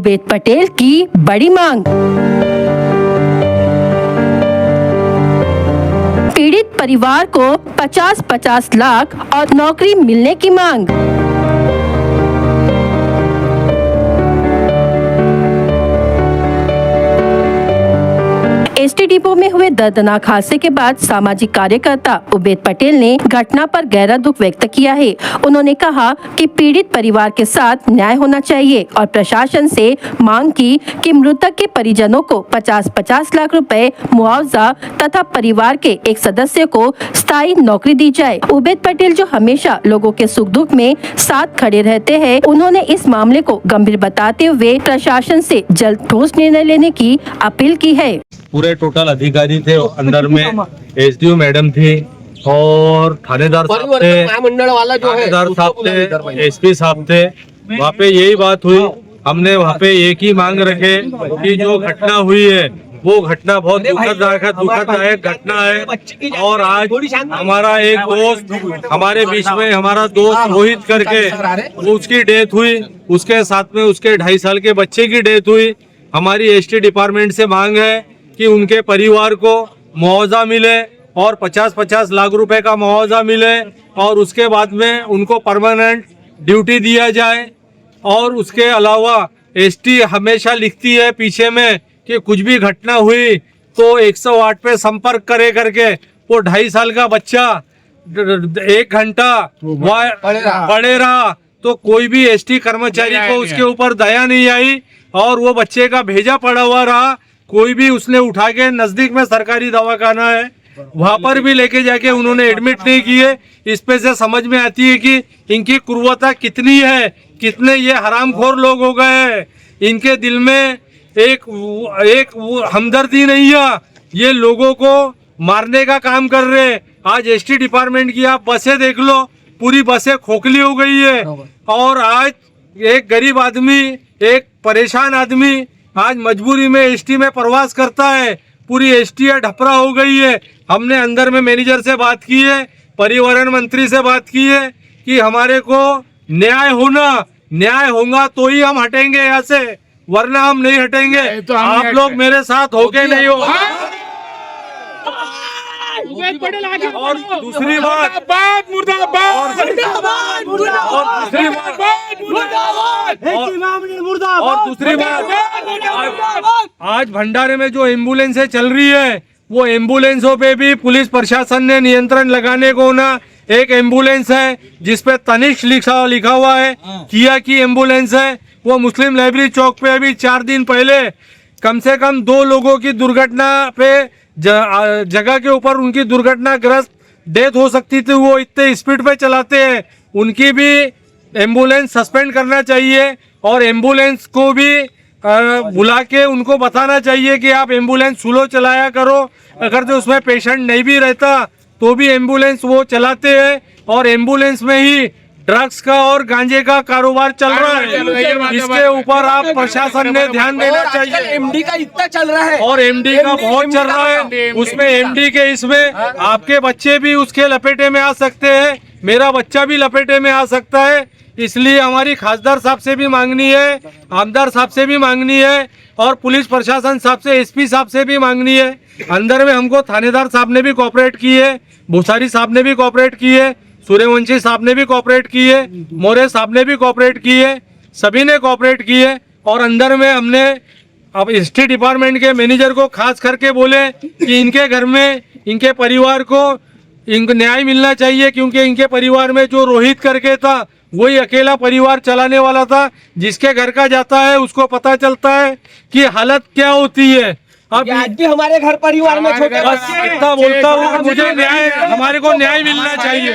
उबैद पटेल की बड़ी मांग। पीड़ित परिवार को 50-50 लाख और नौकरी मिलने की मांग। एसटी डिपो में हुए दर्दनाक हादसे के बाद सामाजिक कार्यकर्ता उबैद पटेल ने घटना पर गहरा दुख व्यक्त किया है। उन्होंने कहा कि पीड़ित परिवार के साथ न्याय होना चाहिए और प्रशासन से मांग की कि मृतक के परिजनों को 50-50 लाख रुपए मुआवजा तथा परिवार के एक सदस्य को स्थायी नौकरी दी जाए। उबैद पटेल जो हमेशा लोगों के सुख दुख में साथ खड़े रहते हैं, उन्होंने इस मामले को गंभीर बताते हुए प्रशासन से जल्द ठोस निर्णय लेने की अपील की है। पूरे टोटल अधिकारी थे, अंदर में एसडीओ मैडम थी और थानेदार साहब थे, एसपी साहब थे। वहाँ पे यही बात हुई, हमने वहाँ पे एक ही मांग रखे कि जो घटना हुई है वो घटना बहुत दुखदायक घटना है। और आज हमारा एक दोस्त हमारे बीच में, हमारा दोस्त रोहित करके, उसकी डेथ हुई। उसके साथ में उसके 2.5 साल के बच्चे की डेथ हुई। हमारी एसटी डिपार्टमेंट से मांग है कि उनके परिवार को मुआवजा मिले और 50-50 लाख रुपए का मुआवजा मिले और उसके बाद में उनको परमानेंट ड्यूटी दिया जाए। और उसके अलावा एसटी हमेशा लिखती है पीछे में कि कुछ भी घटना हुई तो 108 पे संपर्क करे करके। वो 2.5 साल का बच्चा 1 घंटा पड़े रहा तो कोई भी एसटी कर्मचारी को उसके ऊपर दया नहीं आई और वो बच्चे का भेजा पड़ा हुआ रहा। कोई भी उसने उठा के, नजदीक में सरकारी दवाखाना है वहां पर भी लेके जाके उन्होंने एडमिट नहीं किए। इस पे से समझ में आती है कि इनकी क्रूरता कितनी है, कितने ये हरामखोर लोग हो गए हैं। इनके दिल में एक हमदर्दी नहीं है, ये लोगों को मारने का काम कर रहे। आज एसटी डिपार्टमेंट की आप बसें देख लो, पूरी बसें खोखली हो गई है। और आज एक गरीब आदमी, एक परेशान आदमी आज मजबूरी में एसटी में प्रवास करता है। पूरी एसटी ढपरा हो गई है। हमने अंदर में मैनेजर से बात की है, परिवहन मंत्री से बात की है कि हमारे को न्याय होगा तो ही हम हटेंगे यहाँ से, वरना हम नहीं हटेंगे। तो आप लोग मेरे साथ होके नहीं हो। और दूसरी बात, आज भंडारे में जो एम्बुलेंसें चल रही है वो एम्बुलेंसों पे भी पुलिस प्रशासन ने नियंत्रण लगाने को ना, एक एम्बुलेंस है जिसपे तनिष्क लिखा हुआ है, किया की एम्बुलेंस है। वो मुस्लिम लाइब्रेरी चौक पे अभी 4 दिन पहले कम से कम 2 लोगों की दुर्घटना पे जगह के ऊपर उनकी दुर्घटनाग्रस्त डेथ हो सकती थी। वो इतने स्पीड पे चलाते हैं, उनकी भी एम्बुलेंस सस्पेंड करना चाहिए और एम्बुलेंस को भी बुला के उनको बताना चाहिए कि आप एम्बुलेंस स्लो चलाया करो। अगर जो उसमें पेशेंट नहीं भी रहता तो भी एम्बुलेंस वो चलाते हैं और एम्बुलेंस में ही ड्रग्स का और गांजे का कारोबार चल रहा है। इसके ऊपर आप प्रशासन ने ध्यान देना चाहिए। एमडी का इतना चल रहा है और एमडी का बहुत चल रहा है। उसमें एमडी के इसमें आपके बच्चे भी उसके लपेटे में आ सकते हैं, मेरा बच्चा भी लपेटे में आ सकता है। इसलिए हमारी खासदार साहब से भी मांगनी है, आमदार साहब से भी मांगनी है और पुलिस प्रशासन साहब से, एसपी साहब से भी मांगनी है। अंदर में हमको थानेदार साहब ने भी कोऑपरेट की है, भूसारी साहब ने भी कोऑपरेट की है, सूर्यवंशी साहब ने भी कोऑपरेट की है, मोरे साहब ने भी कोऑपरेट की है, सभी ने कोऑपरेट की है। और अंदर में हमने अब एसटी डिपार्टमेंट के मैनेजर को खास करके बोले कि इनके घर में, इनके परिवार को इनको न्याय मिलना चाहिए, क्योंकि इनके परिवार में जो रोहित करके था वही अकेला परिवार चलाने वाला था। जिसके घर का जाता है उसको पता चलता है कि हालत क्या होती है। अब आज भी हमारे घर परिवार में छोटे बच्चे बोलता हूँ, मुझे न्याय, हमारे को न्याय मिलना चाहिए।